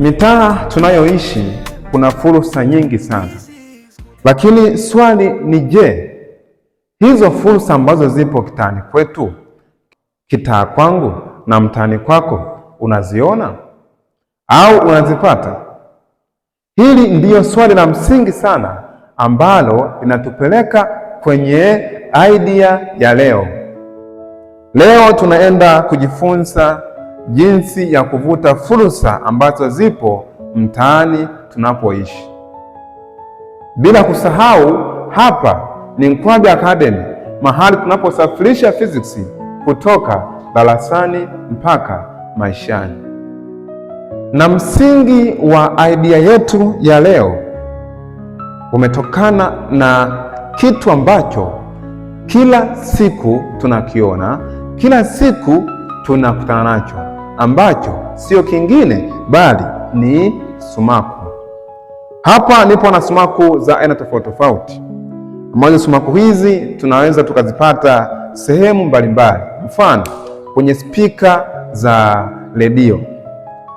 Mitaa tunayoishi kuna fursa nyingi sana, lakini swali ni je, hizo fursa ambazo zipo kitaani kwetu, kitaa kwangu na mtaani kwako, unaziona au unazipata? Hili ndiyo swali la msingi sana ambalo linatupeleka kwenye idea ya leo. Leo tunaenda kujifunza jinsi ya kuvuta fursa ambazo zipo mtaani tunapoishi. Bila kusahau, hapa ni Nkwagga Academy, mahali tunaposafirisha physics kutoka darasani mpaka maishani. Na msingi wa idea yetu ya leo umetokana na kitu ambacho kila siku tunakiona, kila siku tunakutana nacho, ambacho sio kingine bali ni sumaku. Hapa nipo na sumaku za aina tofauti tofauti, ambazo sumaku hizi tunaweza tukazipata sehemu mbalimbali. Mfano, kwenye spika za redio.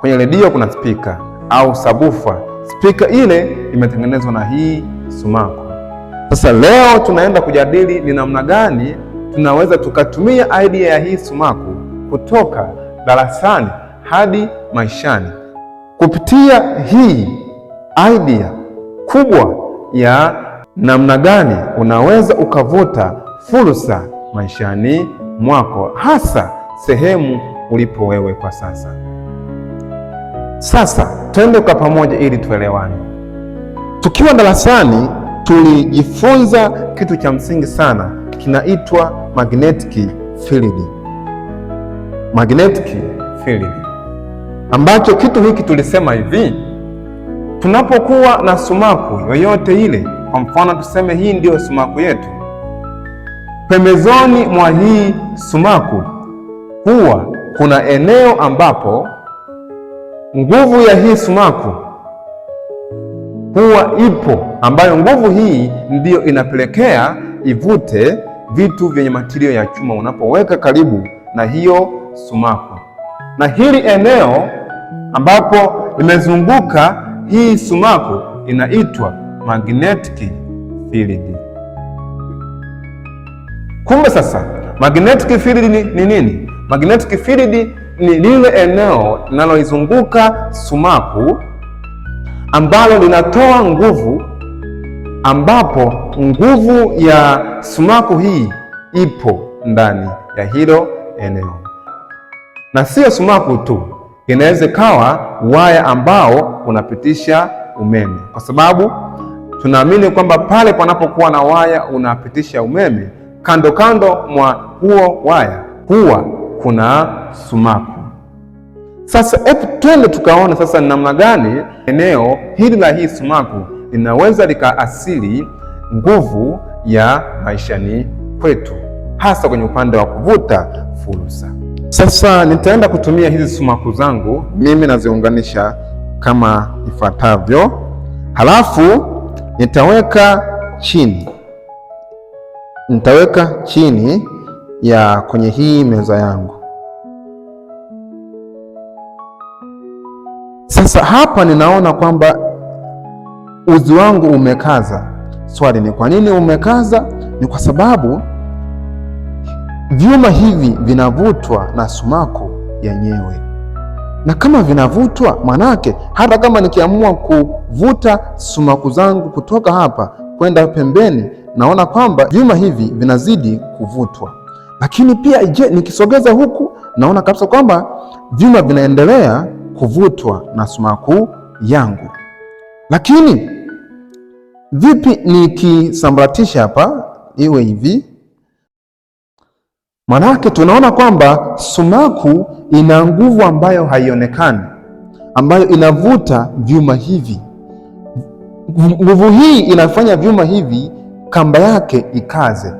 Kwenye redio kuna spika au sabufa. Spika ile imetengenezwa na hii sumaku. Sasa leo tunaenda kujadili ni namna gani tunaweza tukatumia idea ya hii sumaku kutoka darasani hadi maishani, kupitia hii idea kubwa ya namna gani unaweza ukavuta fursa maishani mwako, hasa sehemu ulipo wewe kwa sasa. Sasa twende kwa pamoja ili tuelewane. Tukiwa darasani tulijifunza kitu cha msingi sana, kinaitwa magnetic field. Magnetic field, ambacho kitu hiki tulisema hivi, tunapokuwa na sumaku yoyote ile, kwa mfano tuseme hii ndio sumaku yetu, pembezoni mwa hii sumaku huwa kuna eneo ambapo nguvu ya hii sumaku huwa ipo, ambayo nguvu hii ndiyo inapelekea ivute vitu vyenye matirio ya chuma unapoweka karibu na hiyo sumaku. Na hili eneo ambapo limezunguka hii sumaku inaitwa magnetic field. Kumbe sasa magnetic field ni nini? Magnetic field ni lile eneo linaloizunguka sumaku ambalo linatoa nguvu, ambapo nguvu ya sumaku hii ipo ndani ya hilo eneo. Na sio sumaku tu, inaweza kawa waya ambao unapitisha umeme, kwa sababu tunaamini kwamba pale panapokuwa na waya unapitisha umeme, kando kando mwa huo waya huwa kuna sumaku. Sasa hebu twende tukaona sasa namna gani eneo hili la hii sumaku linaweza likaasili nguvu ya maishani kwetu, hasa kwenye upande wa kuvuta fursa. Sasa nitaenda kutumia hizi sumaku zangu, mimi naziunganisha kama ifuatavyo, halafu nitaweka chini ya kwenye hii meza yangu. Sasa hapa ninaona kwamba uzi wangu umekaza. Swali ni kwa nini umekaza? Ni kwa sababu vyuma hivi vinavutwa na sumaku yenyewe, na kama vinavutwa, manake hata kama nikiamua kuvuta sumaku zangu kutoka hapa kwenda pembeni, naona kwamba vyuma hivi vinazidi kuvutwa. Lakini pia je, nikisogeza huku, naona kabisa kwamba vyuma vinaendelea kuvutwa na sumaku yangu. Lakini vipi nikisambaratisha hapa iwe hivi? Manake tunaona kwamba sumaku ina nguvu ambayo haionekani, ambayo inavuta vyuma hivi. Nguvu hii inafanya vyuma hivi kamba yake ikaze.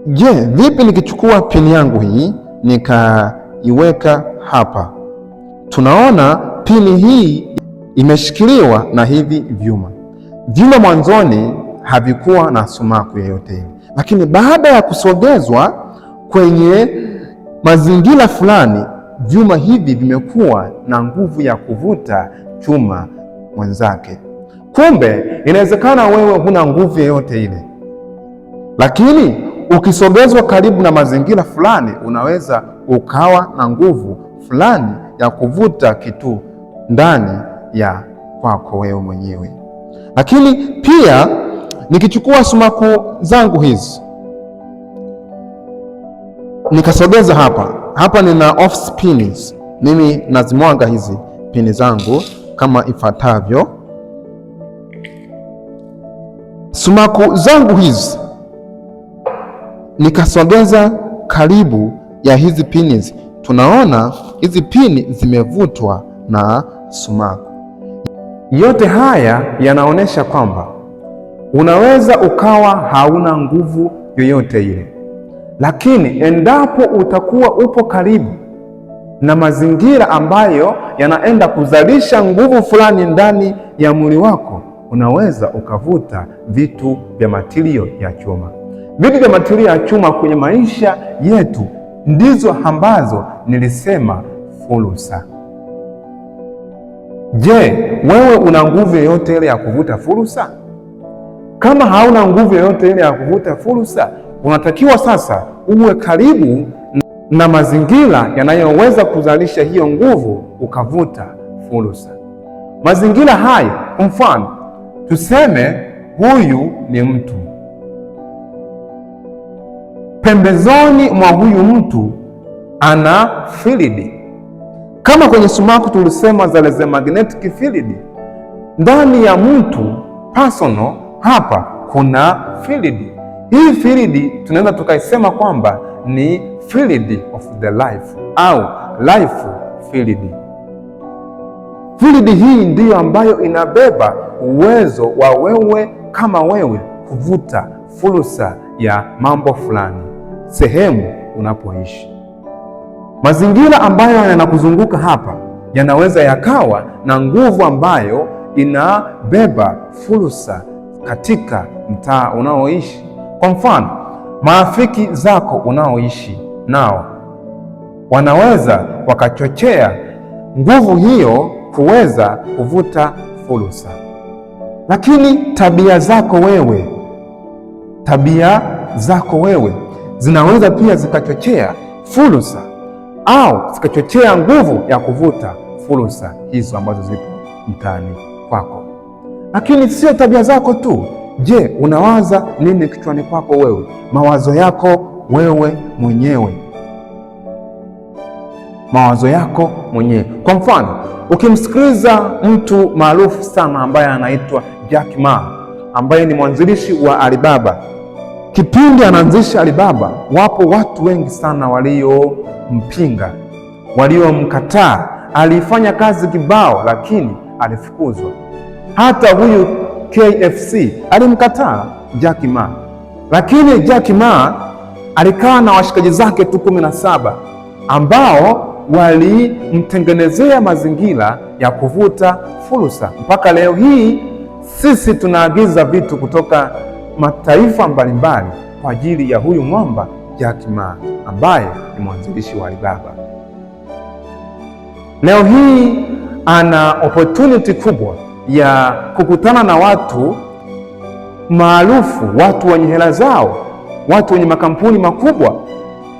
Je, vipi nikichukua pini yangu hii nikaiweka hapa? Tunaona pini hii imeshikiliwa na hivi vyuma. Vyuma mwanzoni havikuwa na sumaku yoyote ile, lakini baada ya kusogezwa kwenye mazingira fulani, vyuma hivi vimekuwa na nguvu ya kuvuta chuma mwenzake. Kumbe inawezekana wewe huna nguvu yoyote ile, lakini ukisogezwa karibu na mazingira fulani, unaweza ukawa na nguvu fulani ya kuvuta kitu ndani ya kwako wewe mwenyewe. Lakini pia nikichukua sumaku zangu hizi nikasogeza hapa nina off pins. Mimi nazimwaga hizi pini zangu kama ifuatavyo. Sumaku zangu hizi nikasogeza karibu ya hizi pini. Tunaona hizi pini zimevutwa na sumaku. Yote haya yanaonyesha kwamba unaweza ukawa hauna nguvu yoyote ile, lakini endapo utakuwa upo karibu na mazingira ambayo yanaenda kuzalisha nguvu fulani ndani ya mwili wako, unaweza ukavuta vitu vya matirio ya chuma. Vitu vya matirio ya chuma kwenye maisha yetu ndizo ambazo nilisema fursa. Je, wewe una nguvu yoyote ile ya kuvuta fursa? Kama hauna nguvu yoyote ile ya kuvuta fursa, unatakiwa sasa uwe karibu na mazingira yanayoweza kuzalisha hiyo nguvu ukavuta fursa. Mazingira haya, mfano tuseme huyu ni mtu, pembezoni mwa huyu mtu ana field. Kama kwenye sumaku tulisema za magnetic field, ndani ya mtu personal hapa kuna field. Hii field tunaweza tukaisema kwamba ni field of the life au life field. Field hii ndiyo ambayo inabeba uwezo wa wewe kama wewe kuvuta fursa ya mambo fulani sehemu unapoishi. Mazingira ambayo yanakuzunguka hapa yanaweza yakawa na nguvu ambayo inabeba fursa katika mtaa unaoishi. Kwa mfano, marafiki zako unaoishi nao wanaweza wakachochea nguvu hiyo kuweza kuvuta fursa. Lakini tabia zako wewe zinaweza pia zikachochea fursa au zikachochea nguvu ya kuvuta fursa hizo ambazo zipo mtaani kwako. Lakini sio tabia zako tu. Je, unawaza nini kichwani kwako wewe? Mawazo yako wewe mwenyewe. Mawazo yako mwenyewe. Kwa mfano, ukimsikiliza mtu maarufu sana ambaye anaitwa Jack Ma, ambaye ni mwanzilishi wa Alibaba. Kipindi anaanzisha Alibaba, wapo watu wengi sana waliompinga, waliomkataa. Alifanya kazi kibao, lakini alifukuzwa. Hata huyu KFC alimkataa Jack Ma, lakini Jack Ma alikaa na washikaji zake tu 17 ambao walimtengenezea mazingira ya kuvuta fursa. Mpaka leo hii sisi tunaagiza vitu kutoka mataifa mbalimbali kwa ajili ya huyu mwamba Jack Ma ambaye ni mwanzilishi wa Alibaba. Leo hii ana opportunity kubwa ya kukutana na watu maarufu, watu wenye hela zao, watu wenye makampuni makubwa,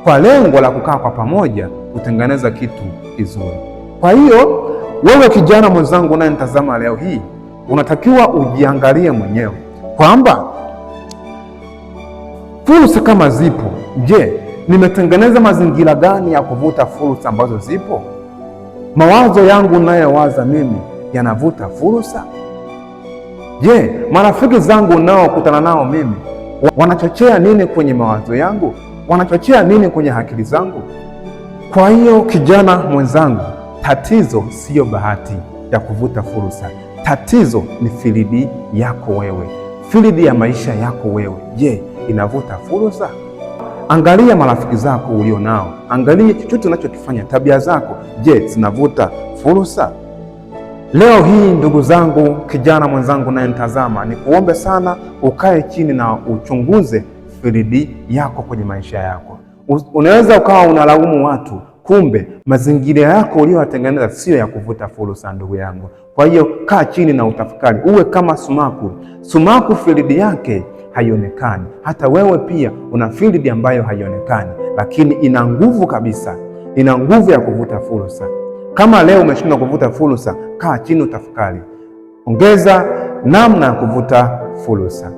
kwa lengo la kukaa kwa pamoja kutengeneza kitu kizuri. Kwa hiyo wewe kijana mwenzangu unayenitazama leo hii, unatakiwa ujiangalie mwenyewe kwamba fursa kama zipo, je, nimetengeneza mazingira gani ya kuvuta fursa ambazo zipo? Mawazo yangu ninayowaza mimi yanavuta fursa? Je, marafiki zangu naokutana nao mimi wanachochea nini kwenye mawazo yangu? Wanachochea nini kwenye akili zangu? Kwa hiyo kijana mwenzangu, tatizo siyo bahati ya kuvuta fursa. Tatizo ni filidi yako wewe, filidi ya maisha yako wewe. Je, inavuta fursa? Angalia marafiki zako ulio nao, angalia chochote unachokifanya, tabia zako, je, zinavuta fursa? Leo hii ndugu zangu, kijana mwenzangu naye nitazama, ni kuombe sana ukae chini na uchunguze filidi yako kwenye maisha yako. Unaweza ukawa unalaumu watu Kumbe mazingira yako uliyoyatengeneza sio ya kuvuta fursa, ndugu yangu. Kwa hiyo kaa chini na utafakari, uwe kama sumaku. Sumaku field yake haionekani. Hata wewe pia una field ambayo haionekani, lakini ina nguvu kabisa, ina nguvu ya kuvuta fursa. Kama leo umeshindwa kuvuta fursa, kaa chini utafakari, ongeza namna ya kuvuta fursa.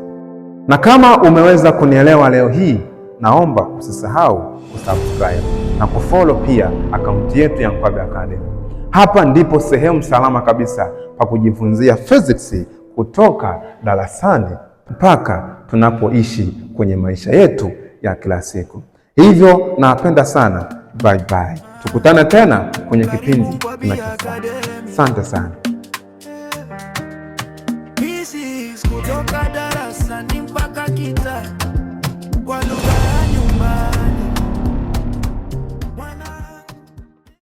Na kama umeweza kunielewa leo hii, naomba usisahau kusubscribe na kufollow pia akaunti yetu ya Nkwabe Academy. Hapa ndipo sehemu salama kabisa pa kujifunzia physics kutoka darasani mpaka tunapoishi kwenye maisha yetu ya kila siku. Hivyo napenda sana. Bye bye. Tukutane tena kwenye kipindi kinachofuata. Asante sana.